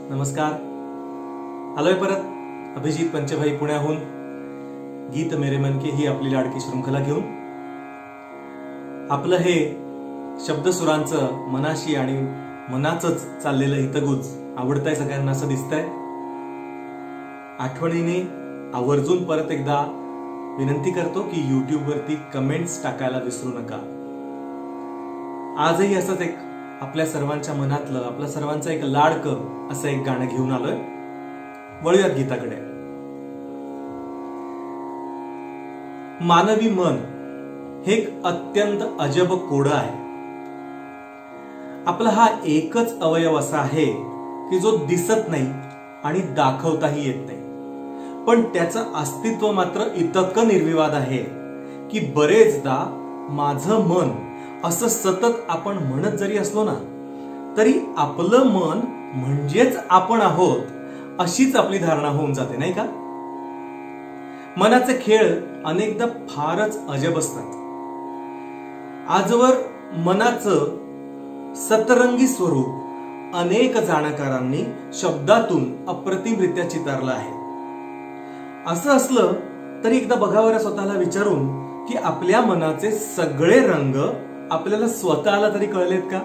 नमस्कार. आलोय परत अभिजित पंचभाई पुण्याहून गीत मेरे मन की ही आपली लाडकी शृंखला घेऊन. आपलं हे शब्दसुरांचं मनाशी आणि मनाचंच चाललेलं हितगुज आवडतंय सगळ्यांना असं दिसतंय. आठवणीने आवर्जून परत एकदा विनंती करतो की YouTube वरती कमेंट्स टाकायला विसरू नका. आजही असंच एक आपल्या सर्वांच्या मनातलं, आपल्या सर्वांचं एक लाडकं असं एक गाणं घेऊन आलोय. वळूयात गीताकडे. मानवी मन हे एक अत्यंत अजब कोडं आहे. आपला हा एकच अवयव असा आहे की जो दिसत नाही आणि दाखवताही येत नाही, पण त्याचं अस्तित्व मात्र इतकं निर्विवाद आहे की बरेचदा माझं मन असं सतत आपण म्हणत जरी असलो ना, तरी आपलं मन म्हणजेच आपण आहोत अशीच आपली धारणा होऊन जाते, नाही का? मनाचे खेळ अनेकदा फारच अजब असतात. आजवर मनाचं सतरंगी स्वरूप अनेक जाणकारांनी शब्दातून अप्रतिमरित्या चितारलं आहे. असं असलं तरी एकदा बघावं स्वतःला विचारून की आपल्या मनाचे सगळे रंग आपल्याला स्वतःला तरी कळलेत का?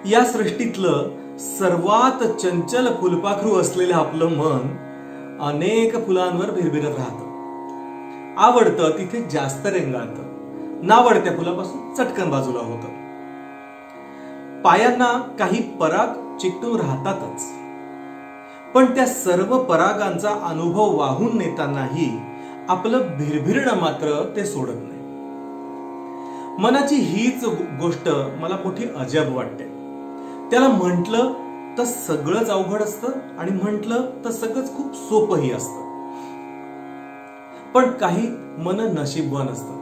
या सृष्टीतलं सर्वात चंचल फुलपाखरू असलेलं आपलं मन अनेक फुलांवर भिरभिरत राहतं. आवडतं तिथे जास्त रेंगाळतं, नावडत्या फुलापासून चटकन बाजूला होतं. पायांना काही पराग चिकटून राहतातच, पण त्या सर्व परागांचा अनुभव वाहून नेतानाही आपलं भिरभिरणं मात्र ते सोडत नाही. मनाची हीच गोष्ट मला मोठी अजब वाटते. त्याला म्हटलं तर सगळंच अवघड असतं आणि म्हटलं तर सगळंच खूप सोपंही असतं. पण काही मन नशीबवान असतात.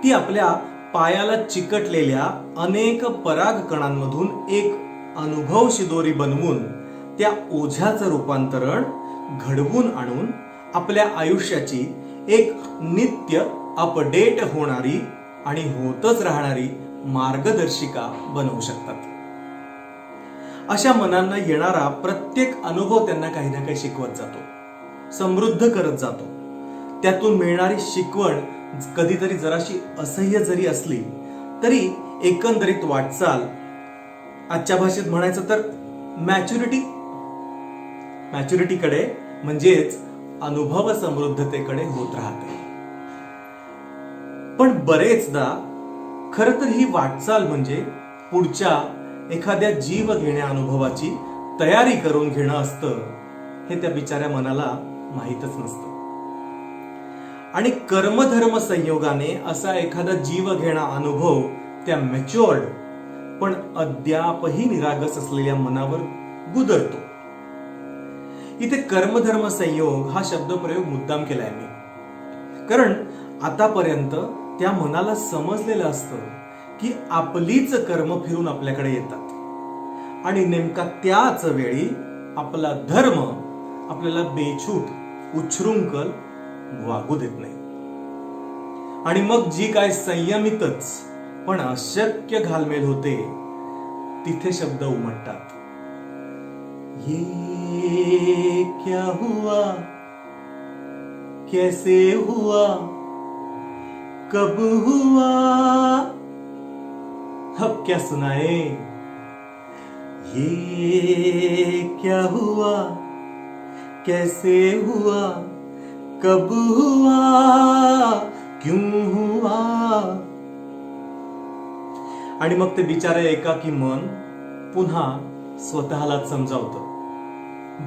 ती आपल्या पायाला चिकटलेल्या अनेक पराग कणांमधून एक अनुभव शिदोरी बनवून त्या ओझ्याचं रूपांतरण घडवून आणून आपल्या आयुष्याची एक नित्य अपडेट होणारी आणि होतच राहणारी मार्गदर्शिका बनवू शकतात. अशा मनांना येणारा प्रत्येक अनुभव त्यांना काही ना काही शिकवत जातो, समृद्ध करत जातो. त्यातून मिळणारी शिकवण कधीतरी जराशी असह्य जरी असली तरी एकंदरीत वाटचाल, आजच्या भाषेत म्हणायचं तर मॅच्युरिटीकडे म्हणजेच अनुभव समृद्धतेकडे होत राहते. पण बरेचदा खरं तर ही वाटचाल म्हणजे पुढच्या एखाद्या जीव घेण्या अनुभवाची तयारी करून घेणं असतं, हे त्या बिचाऱ्या मनाला माहीतच नसतं. आणि कर्मधर्म संयोगाने असा एखादा जीव घेणा अनुभव त्या मॅच्युअर्ड पण अद्यापही निरागस असलेल्या मनावर गुदरतो. इथे कर्मधर्म संयोग हा शब्दप्रयोग मुद्दाम केलाय मी, कारण आतापर्यंत त्या मनाला समजलेलं असतं की आपलीच कर्म फिरून आपल्याकडे येतात आणि नेमका त्याच वेळी आपला धर्म आपल्याला बेछूट उच्छृंखल वागू देत नाही. आणि मग जी काय संयमितच पण अशक्य घालमेल होते तिथे शब्द उमटतात. ये क्या हुआ, कैसे हुआ, कब हुआ, अब क्या सुनाए. ये क्या हुआ, कैसे हुआ, कब हुआ, क्यों हुआ. आणि मग ते बिचारे एकाकी मन पुन्हा स्वतःलाच समजावतं.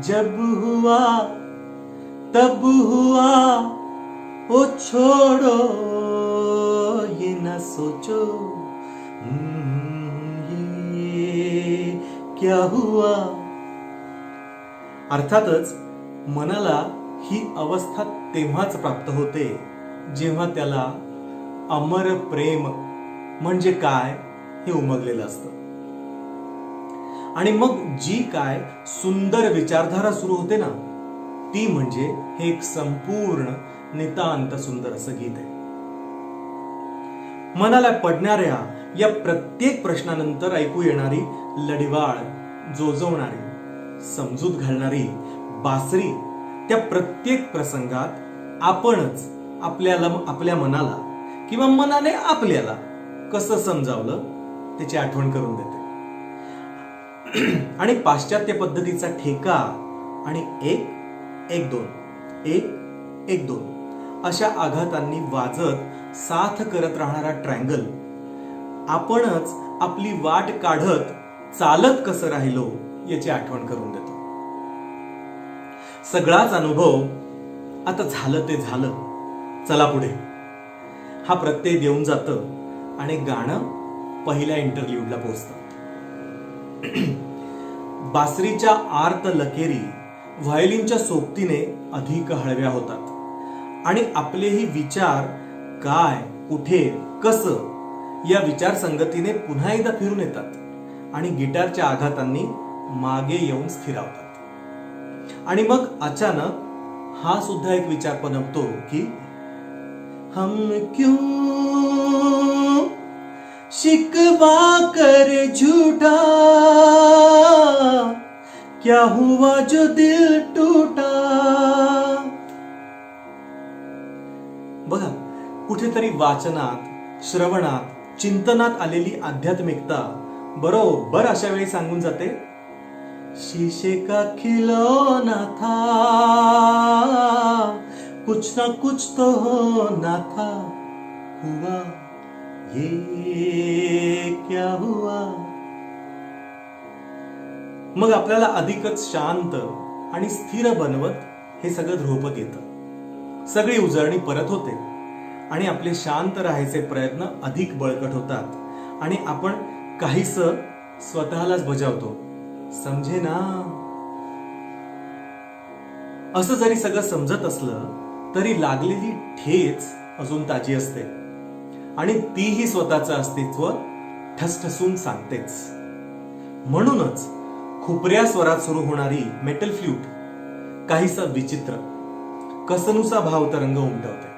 जब हुआ तब हुआ, ओ छोड़ो ये न सोचो, ये क्या हुआ. अर्थातच मनाला ही अवस्था तेव्हाच प्राप्त होते जेव्हा त्याला अमर प्रेम म्हणजे काय हे उमगलेलं असतं. आणि मग जी काय सुंदर विचारधारा सुरू होते ना, ती म्हणजे हे एक संपूर्ण नितांत सुंदर असं गीत आहे. मनाला पडणाऱ्या या प्रत्येक प्रश्नानंतर ऐकू येणारी लढिवाळ जोजवणारी, समजूत घालणारी बासरी त्या प्रत्येक प्रसंगात आपणच आपल्या मनाला किंवा मनाने आपल्याला कसं समजावलं त्याची आठवण करून देते. आणि पाश्चात्य पद्धतीचा ठेका आणि 1-1-2 अशा आघातांनी वाजत साथ करत राहणारा ट्रँगल आपणच आपली वाट काढत चालत कसं राहिलो याची आठवण करून देतो. सगळाच अनुभव आता झालं ते झालं, चला पुढे हा प्रत्यय देऊन जातं आणि गाणं पहिल्या इंटरल्यूडला पोहोचतं. बासरीच्या आर्त लकेरी व्हायोलिनच्या सोबतीने अधिक हळव्या होतात आणि आपलेही विचार काय, कुठे, कसं या विचारसंगतीने पुन्हा एकदा फिरून येतात आणि गिटारच्या आघातांनी मागे येऊन स्थिरावतात. आणि मग अचानक हा सुद्धा एक विचार पनपतो की हम क्यों शिकवा कर झूठा, क्या हुआ जो दिल टूटा. बघा, कुठेतरी वाचनात, श्रवणात, चिंतनात आलेली आध्यात्मिकता बरोबर अशा वेळी सांगून जाते, शीशे का खिलौना था, कुछ ना कुछ तो होना था, हुआ ये क्या हुआ. मग आपल्याला अधिकच शांत आणि स्थिर बनवत हे सगळं ध्रुपद येतं. सगळी उजळणी परत होते आणि आपले शांत राहायचे प्रयत्न अधिक बळकट होतात आणि आपण काहीस स्वतःलाच बजावतो, समझे ना. असं जरी सगळं समजत असलं तरी लागलेली ठेच अजून ताजी असते आणि तीही स्वतःचं अस्तित्व ठसठसून सांगतेच. म्हणूनच खुपऱ्या स्वरात सुरू होणारी मेटल फ्लूट काहीसा विचित्र कसनुसा भाव तरंग उमटवते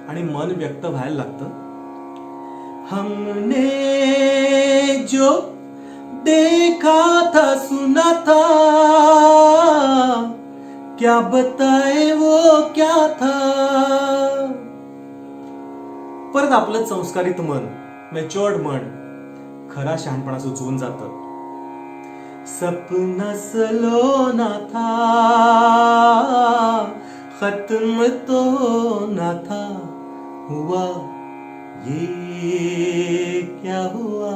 आणि मन व्यक्त व्हायला लागतं. हमने जो देखा था सुना था, क्या बताए वो क्या था. परत आपलं संस्कारित मन, मॅच्युअर्ड मन खरा शहाणपणा सुचवून जातं. सपना सलोना था, खत्म तो ना था, हुआ ये क्या हुआ.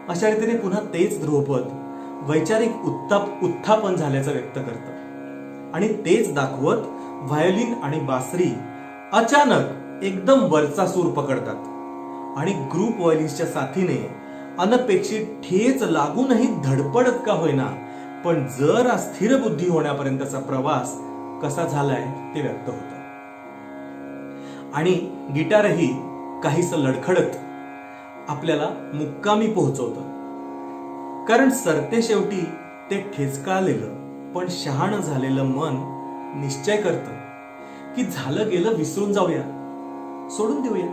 अशा रीतीने पुन्हा तेच ध्रुवपद वैचारिक उत्थापन झाल्याचं व्यक्त करतं आणि तेच दाखवत व्हायोलिन आणि बासरी अचानक एकदम वरचा सूर पकडतात आणि ग्रुप व्हायोलिन्सच्या साथीने अनपेक्षित ठेच लागूनही धडपडत का होईना पण जर स्थिर बुद्धी होण्यापर्यंतचा प्रवास कसा झालाय ते व्यक्त होतं. आणि गिटारही काहीसं लडखडत आपल्याला मुक्कामी पोहोचवतं. कारण सरते शेवटी ते ठेचकाळलेलं पण शहाणं झालेलं मन निश्चय करतं की झालं गेलं विसरून जाऊया, सोडून देऊया.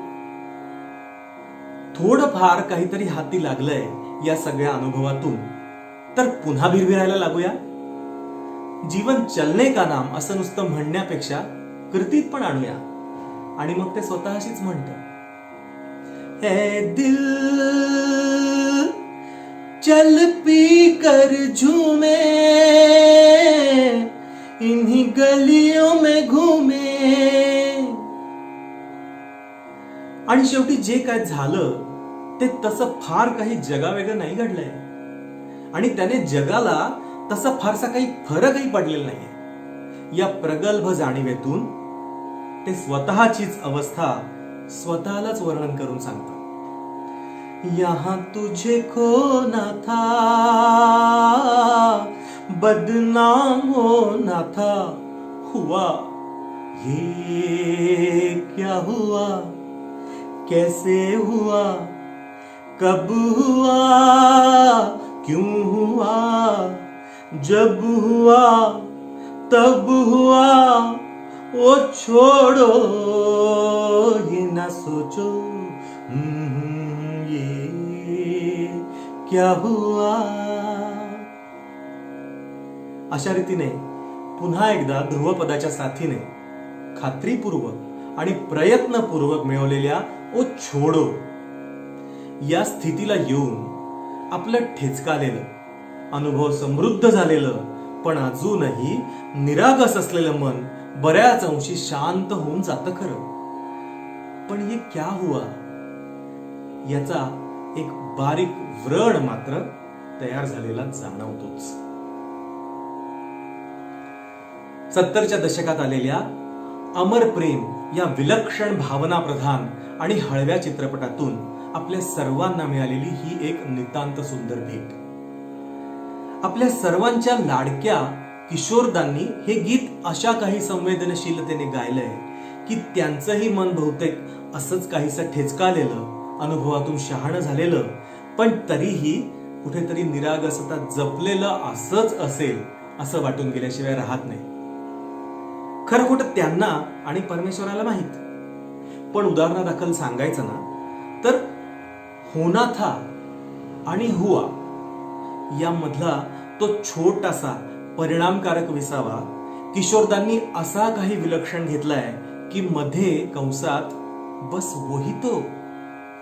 थोडंफार काहीतरी हाती लागलंय या सगळ्या अनुभवातून तर पुन्हा भिरभिरायला लागूया. जीवन चलने का नाम असं नुसतं म्हणण्यापेक्षा कृतीत पण आणूया. आणि मग ते स्वतःशीच म्हणतं, है दिल चल पी कर झूमे, इन्हीं गलियों में घूमे. आणि शेवटी जे काय झालं ते तसं फार काही जगावेगळं नाही घडलंय आणि त्याने जगाला तसा फारसा काही फरकही पडलेला नाहीये. या प्रगल्भ जाणीवेतून ते स्वतःचीच अवस्था स्वतःलाच वर्णन करून सांगतात. यहां तुझे खोना था, बदनाम होना था, हुआ ये क्या हुआ, कैसे हुआ, कब हुआ, क्यों हुआ, जब हुआ तब हुआ, वो छोड़ो ये ना सोचो, ये क्या हुआ. अशा रीतीने पुन्हा एकदा ध्रुवपदाच्या साथीने खात्रीपूर्वक आणि प्रयत्नपूर्वक मिळवलेल्या ओ छोडो या स्थितीला येऊन आपलं ठेचकालेलं, अनुभव समृद्ध झालेलं, पण अजूनही निरागस असलेलं मन बऱ्याच अंशी शांत होऊन जातं खरं. पण ये क्या हुआ याचा एक बारीक व्रण मात्र तयार झालेला जाणवतोच. 70च्या दशकात आलेल्या अमर प्रेम या विलक्षण भावनाप्रधान आणि हळव्या चित्रपटातून आपल्या सर्वांना मिळालेली ही एक नितांत सुंदर भेट. आपल्या सर्वांच्या लाडक्या किशोरदांनी हे गीत अशा काही संवेदनशीलतेने गायलंय की त्यांचंही मन बहुतेक असंच काहीसं ठेचकालेलं, अनुभवातून शहाणं झालेलं, पण तरीही कुठेतरी निरागसता जपलेलं असंच असेल असं वाटून गेल्याशिवाय राहत नाही. खरं खोटं त्यांना आणि परमेश्वराला माहित. पण उदाहरणादाखल सांगायचं ना तर होना था आणि हुआ यामधला तो छोटासा परिणामकारक विसावा किशोरदांनी असा काही विलक्षण घेतलाय की मध्ये कंसात बस वही तो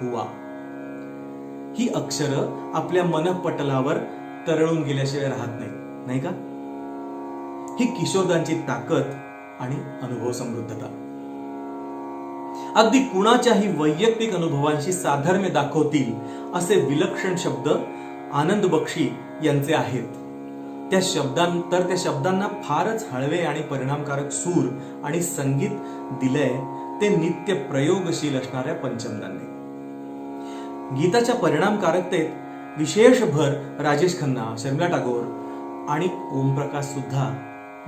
हुआ ही अक्षरं आपल्या मनपटलावर तरळून गेल्याशिवाय राहत नाही, नाही का? ही किशोरदांची ताकद आणि अनुभव समृद्धता. अगदी कुणाच्याही वैयक्तिक अनुभवांशी साधर्म्य दाखवतील असे विलक्षण शब्द आनंद बक्षी यांचे आहेत. त्या शब्दांना फारच हळवे आणि परिणामकारक सूर आणि संगीत दिलंय ते नित्य प्रयोगशील असणाऱ्या पंचमदांनी. गीताच्या परिणामकारकतेत विशेष भर राजेश खन्ना, शर्मिला टागोर आणि ओमप्रकाश सुद्धा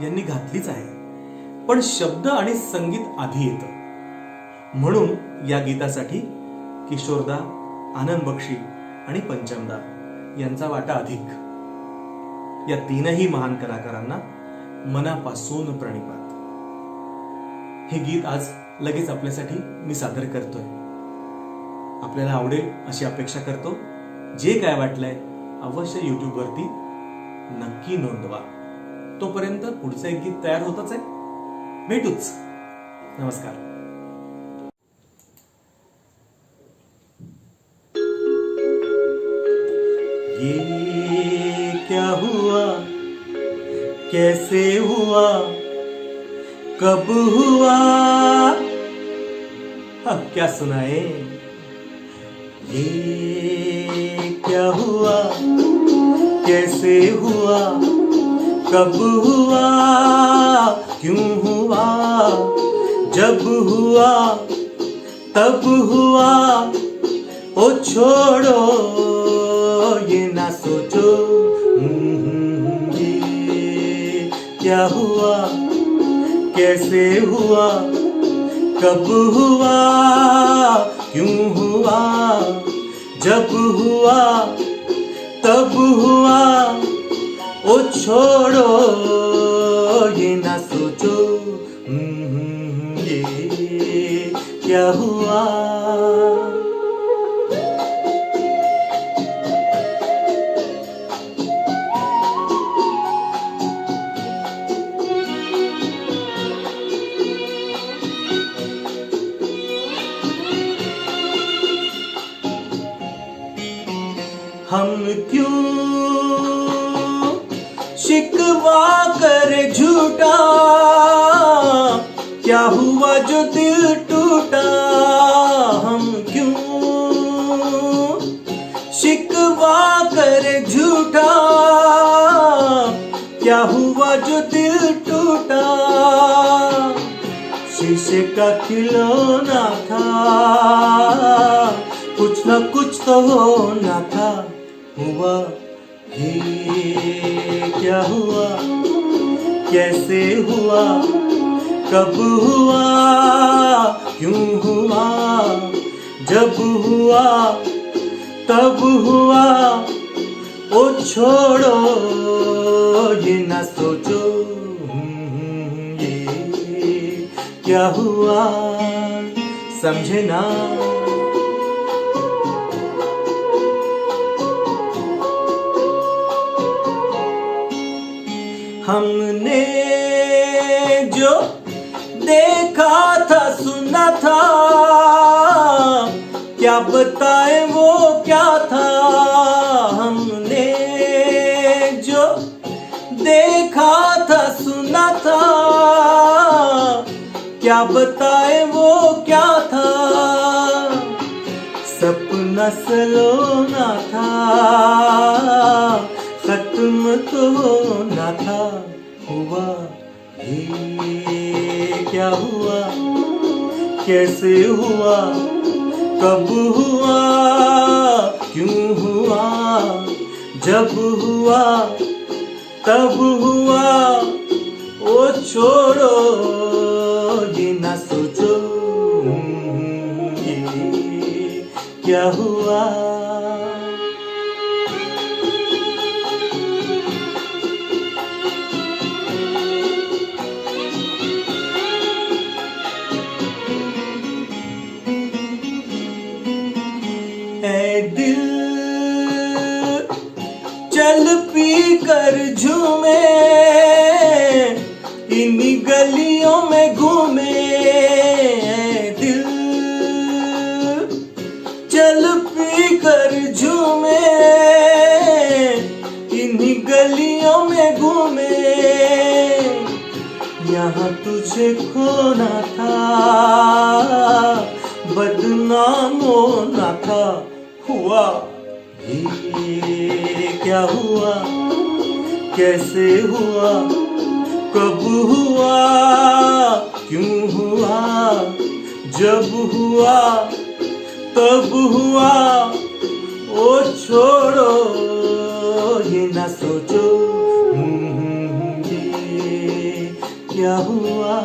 यांनी घातलीच आहे. पण शब्द आणि संगीत आधी येतं. म्हणून या गीतासाठी किशोरदा, आनंद बक्षी आणि पंचमदा यांचा वाटा अधिक. या तीनही महान कलाकारांना मनापासून प्रणिपात. हे गीत आज लगेच आपल्यासाठी मी सादर करतोय. आपल्याला आवडेल अशी अपेक्षा करतो. जे काय वाटलंय अवश्य YouTube वरती नक्की नोंदवा. तोपर्यंत पुढचं एक गीत तयार होतच आहे. भेटूच. नमस्कार. ये क्या हुआ, कैसे हुआ, कब हुआ, अब क्या सुनाए. ये क्या हुआ, कैसे हुआ, कब हुआ, क्यों हुआ, जब हुआ तब हुआ. ओ छोड़ो ये ना सोचो. ये क्या हुआ, कैसे हुआ, कब हुआ, क्यों हुआ, जब हुआ तब हुआ. ओ छोड़ो ये ना सोचो. ये क्या हुआ. हम क्यों शिकवा कर झूठा, क्या हुआ जो दिल टूटा. हम क्यों शिकवा कर झूठा, क्या हुआ जो दिल टूटा. शीशे का खिलौना था, कुछ न कुछ तो होना था. हुआ ये क्या हुआ, कैसे हुआ, कब हुआ, क्यों हुआ, जब हुआ तब हुआ. ओ छोड़ो ये ना सोचो. ये क्या हुआ, समझे ना. हमने जो देखा था सुना था, क्या बताए वो क्या था। हमने जो देखा था सुना था, क्या बताए वो क्या था। सपना सलोना था, खत्म तो होना था। हुआ ये क्या हुआ, कैसे हुआ, कब हुआ, क्यों हुआ। जब हुआ तब हुआ, ओ छोड़ो ये ना सोचो ये क्या हुआ। ऐ दिल चल पी कर झूमे, इन्हीं गलियों में घूमे। ऐ दिल चल पी कर झूमे, इन्हीं गलियों में घूमे। यहाँ तुझे खोना था, बदनाम होना था। हुआ ये क्या हुआ, कैसे हुआ, कब हुआ, क्यों हुआ। जब हुआ तब हुआ, ओ छोड़ो ये ना सोचो ये क्या हुआ।